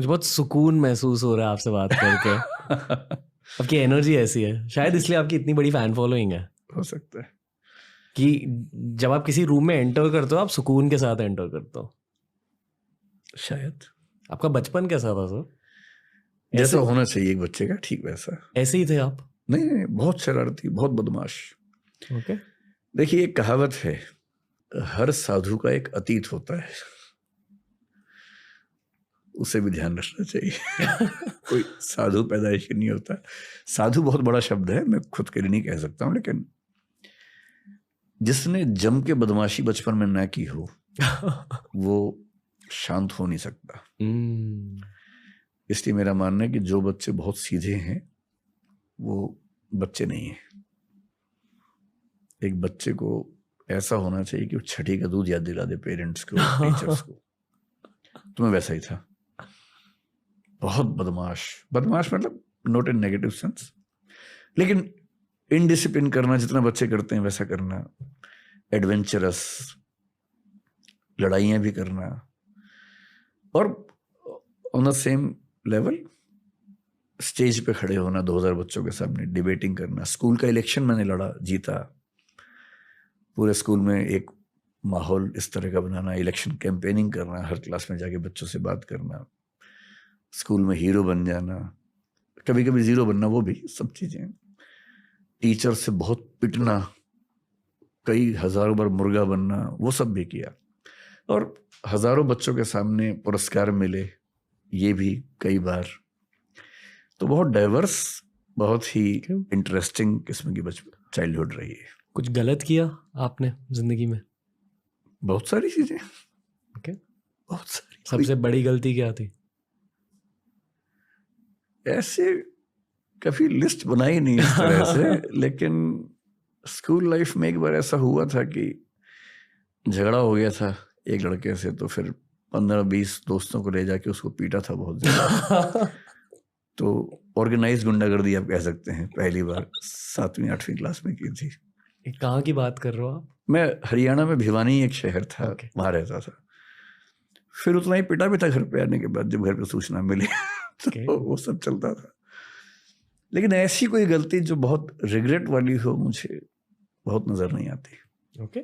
मुझे बहुत सुकून महसूस हो रहा है आपसे बात करके। आपकी एनर्जी ऐसी है, शायद इसलिए आपकी इतनी बड़ी फैन फॉलोइंग है हो सकता है कि जब आप किसी रूम में एंटर करते हो आप सुकून के साथ एंटर करते हो। शायद। आपका बचपन कैसा था सर? जैसा होना चाहिए एक बच्चे का, ठीक वैसा। ऐसे ही थे आप? नहीं, बहुत शरारती, बहुत बदमाश। ओके। देखिए, एक कहावत है, हर साधु का एक अतीत होता है, उसे भी ध्यान रखना चाहिए। कोई साधु पैदाइशी नहीं होता। साधु बहुत बड़ा शब्द है, मैं खुद के लिए नहीं कह सकता हूँ, लेकिन जिसने जम के बदमाशी बचपन में ना की हो वो शांत हो नहीं सकता। इसलिए मेरा मानना है कि जो बच्चे बहुत सीधे हैं वो बच्चे नहीं है। एक बच्चे को ऐसा होना चाहिए कि वो छठी का दूध याद दिला दे पेरेंट्स को, टीचर्स को। तो मैं वैसा ही था, बहुत बदमाश। बदमाश मतलब नॉट इन नेगेटिव सेंस, लेकिन इनडिसिप्लिन करना जितना बच्चे करते हैं वैसा करना, एडवेंचरस, लड़ाइयाँ भी करना, और on the same level stage पे खड़े होना 2000 बच्चों के सामने, डिबेटिंग करना। स्कूल का इलेक्शन मैंने लड़ा, जीता। पूरे स्कूल में एक माहौल इस तरह का बनाना, इलेक्शन कैंपेनिंग करना, हर क्लास में जाके बच्चों से बात करना, स्कूल में हीरो बन जाना, कभी कभी जीरो बनना, वो भी सब चीज़ें। टीचर से बहुत पिटना, कई हजारों बार मुर्गा बनना, वो सब भी किया। और हजारों बच्चों के सामने पुरस्कार मिले, ये भी कई बार। तो बहुत डाइवर्स, बहुत ही इंटरेस्टिंग किस्म की चाइल्डहुड रही है। कुछ गलत किया आपने जिंदगी में? बहुत सारी चीजें। ओके। बहुत सारी। सबसे बड़ी गलती क्या थी? ऐसे कभी लिस्ट बनाई नहीं इस तरह से, लेकिन स्कूल लाइफ में एक बार ऐसा हुआ था कि झगड़ा हो गया था एक लड़के से, तो फिर 15-20 दोस्तों को ले जाके उसको पीटा था बहुत ज्यादा। तो ऑर्गेनाइज गुंडागर्दी आप कह सकते हैं, पहली बार 7वीं-8वीं क्लास में की थी। कहाँ की बात कर रहे हो आप? मैं हरियाणा में भिवानी एक शहर था, वहां रहता था। फिर उतना ही पिटा भी था घर पे आने के बाद, जब घर पे सूचना मिली। तो वो सब चलता था। लेकिन ऐसी कोई गलती जो बहुत रिग्रेट वाली हो, मुझे बहुत नजर नहीं आती। ओके।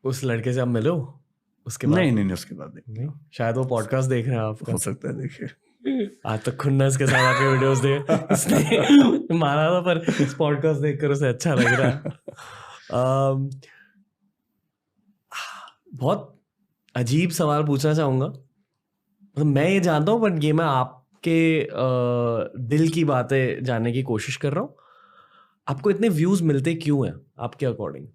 उस लड़के से आप मिलो उसके बाद? नहीं, उसके बाद नहीं। शायद वो पॉडकास्ट देख रहे हैं आपका। हो सकता है, देखिए। आज तक खुन्नस के साथ आपके वीडियोस देख इसने मारा था, पर इस पॉडकास्ट देखकर उसे अच्छा लग रहा है। बहुत अजीब सवाल पूछना चाहूंगा, मतलब मैं ये जानता हूँ, बट ये मैं आपके दिल की बातें जानने की कोशिश कर रहा हूँ। आपको इतने व्यूज मिलते क्यों हैं आपके अकॉर्डिंग?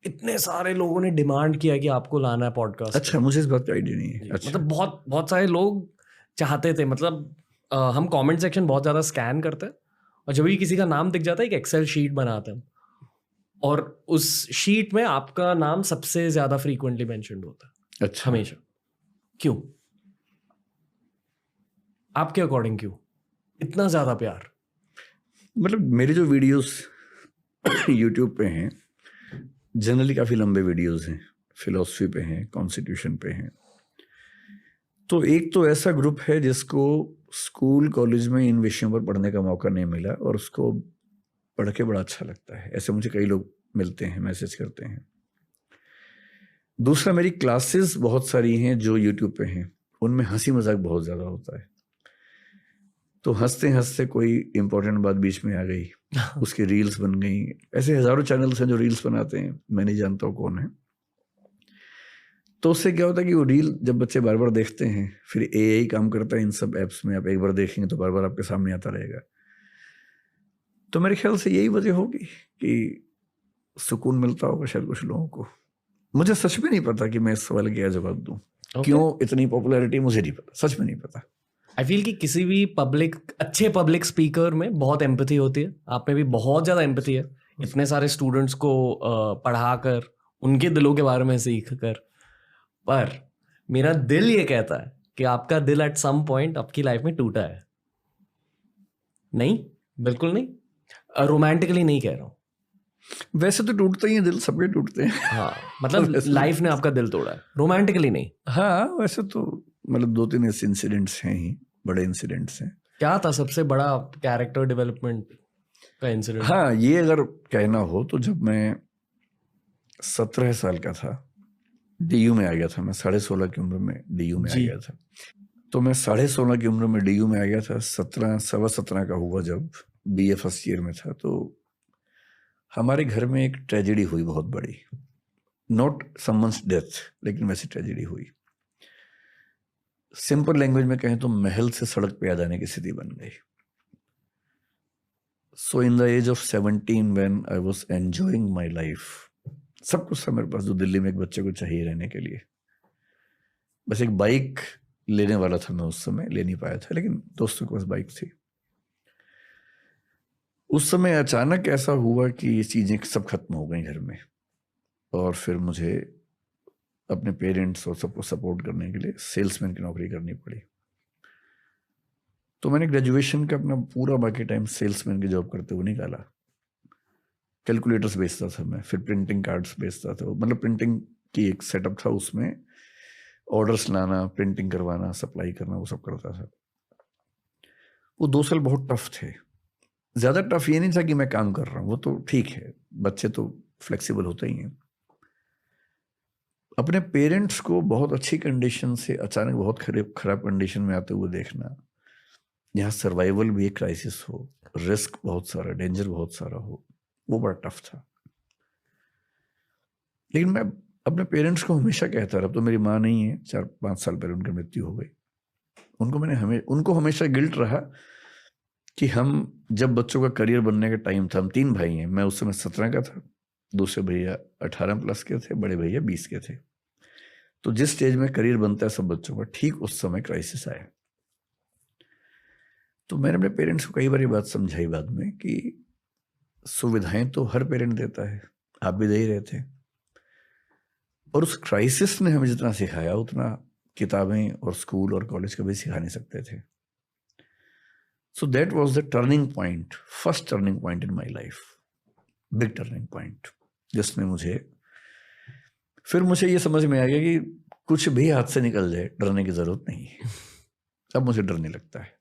इतने सारे लोगों ने डिमांड किया कि आपको लाना है पॉडकास्ट। अच्छा, मुझे इस बात का आइडिया नहीं है। अच्छा। मतलब बहुत बहुत सारे लोग चाहते थे। मतलब हम कमेंट सेक्शन बहुत ज़्यादा स्कैन करते हैं, और जब भी किसी का नाम दिख जाता है एक एक्सेल शीट बनाते हैं, और उस शीट में आपका नाम सबसे ज़्यादा फ्रीक्वेंटली मेंशन्ड होता है। अच्छा। हमेशा। क्यों? आपके अकॉर्डिंग क्यों इतना ज़्यादा प्यार? मतलब मेरे जो वीडियोस यूट्यूब पे हैं, जनरली काफ़ी लंबे वीडियोस हैं, फिलॉसफी पे हैं, कॉन्स्टिट्यूशन पे हैं। तो एक तो ऐसा ग्रुप है जिसको स्कूल कॉलेज में इन विषयों पर पढ़ने का मौका नहीं मिला, और उसको पढ़ के बड़ा अच्छा लगता है। ऐसे मुझे कई लोग मिलते हैं, मैसेज करते हैं। दूसरा, मेरी क्लासेस बहुत सारी हैं जो यूट्यूब पे हैं, उनमें हंसी मजाक बहुत ज़्यादा होता है। तो हंसते हंसते कोई इंपॉर्टेंट बात बीच में आ गई, उसकी रील्स बन गई। ऐसे हजारों चैनल्स हैं जो रील्स बनाते हैं, मैं नहीं जानता हूँ कौन है। तो उससे क्या होता है कि वो रील जब बच्चे बार बार देखते हैं, फिर एआई काम करता है इन सब ऐप्स में, आप एक बार देखेंगे तो बार बार आपके सामने आता रहेगा। तो मेरे ख्याल से यही वजह होगी कि सुकून मिलता होगा शायद कुछ लोगों को। मुझे सच में नहीं पता कि मैं इस सवाल का क्या जवाब दूं। क्यों इतनी पॉपुलैरिटी मुझे नहीं पता, सच में नहीं पता। आई फील कि किसी भी अच्छे पब्लिक स्पीकर में बहुत एम्पैथी होती है। आप में भी बहुत ज़्यादा एम्पैथी है, इतने सारे स्टूडेंट्स को पढ़ाकर, उनके दिलों के बारे में सीख कर। पर मेरा दिल ये कहता है कि आपका दिल एट सम पॉइंट आपकी लाइफ में टूटा है। नहीं, बिल्कुल नहीं, रोमांटिकली नहीं कह रहा हूँ। वैसे तो टूटते ही हैं दिल, सबके टूटते हैं। हाँ, मतलब लाइफ ने आपका दिल तोड़ा है, रोमांटिकली नहीं। हाँ, वैसे तो मतलब 2-3 ऐसे इंसिडेंट्स हैं ही, बड़े इंसिडेंट्स हैं। क्या था सबसे बड़ा कैरेक्टर डेवलपमेंट का इंसिडेंट? हाँ, ये अगर कहना हो तो जब मैं 17 साल का था, डीयू में आ गया था मैं, 16.5 की उम्र में डीयू में आ जी। गया था। तो मैं 16.5 की उम्र में डीयू में आ गया था। सवा 17 का हुआ जब बीए फर्स्ट ईयर में था, तो हमारे घर में एक ट्रेजेडी हुई बहुत बड़ी। नॉट समवंस डेथ, लेकिन वैसी ट्रेजेडी हुई। सिंपल लैंग्वेज में कहें तो महल से सड़क पे आ जाने की स्थिति बन गई। So in the age of 17 when I was enjoying my life, सब कुछ था मेरे पास जो दिल्ली में एक बच्चे को चाहिए रहने के लिए। बस एक बाइक लेने वाला था मैं उस समय, ले नहीं पाया था, लेकिन दोस्तों के पास बाइक थी। उस समय अचानक ऐसा हुआ कि ये चीजें सब खत्म हो गई घर में, और फिर मुझे अपने पेरेंट्स और सबको सपोर्ट करने के लिए सेल्समैन की नौकरी करनी पड़ी। तो मैंने ग्रेजुएशन का अपना पूरा बाकी टाइम सेल्समैन की जॉब करते हुए निकाला। कैलकुलेटर्स बेचता था मैं, फिर प्रिंटिंग कार्ड्स बेचता था। मतलब प्रिंटिंग की एक सेटअप था, उसमें ऑर्डर्स लाना, प्रिंटिंग करवाना, सप्लाई करना, वो सब करता था। वो 2 साल बहुत टफ थे। ज़्यादा टफ ये नहीं था कि मैं काम कर रहा हूँ, वो तो ठीक है, बच्चे तो फ्लेक्सिबल होते ही हैं। अपने पेरेंट्स को बहुत अच्छी कंडीशन से अचानक बहुत खराब कंडीशन में आते हुए देखना, यहाँ सर्वाइवल भी एक क्राइसिस हो, रिस्क बहुत सारा, डेंजर बहुत सारा हो, वो बड़ा टफ था। लेकिन मैं अपने पेरेंट्स को हमेशा कहता रहा, अब तो मेरी माँ नहीं है, 4-5 साल पहले उनकी मृत्यु हो गई। उनको हमेशा गिल्ट रहा कि हम जब बच्चों का करियर बनने का टाइम था, हम 3 भाई हैं, मैं उस समय 17 का था, दूसरे भैया 18+ के थे, बड़े भैया 20 के थे। तो जिस स्टेज में करियर बनता है सब बच्चों का, ठीक उस समय क्राइसिस आया। तो मैंने अपने पेरेंट्स को कई बार ये बात समझाई बाद में कि सुविधाएं तो हर पेरेंट देता है, आप भी दे ही रहे थे, और उस क्राइसिस ने हमें जितना सिखाया उतना किताबें और स्कूल और कॉलेज कभी सिखा नहीं सकते थे। So that was the turning point, first turning point in my life, big turning point, जिसमें मुझे ये समझ में आ गया कि कुछ भी हाथ से निकल जाए, डरने की जरूरत नहीं है। अब मुझे डर नहीं लगता है।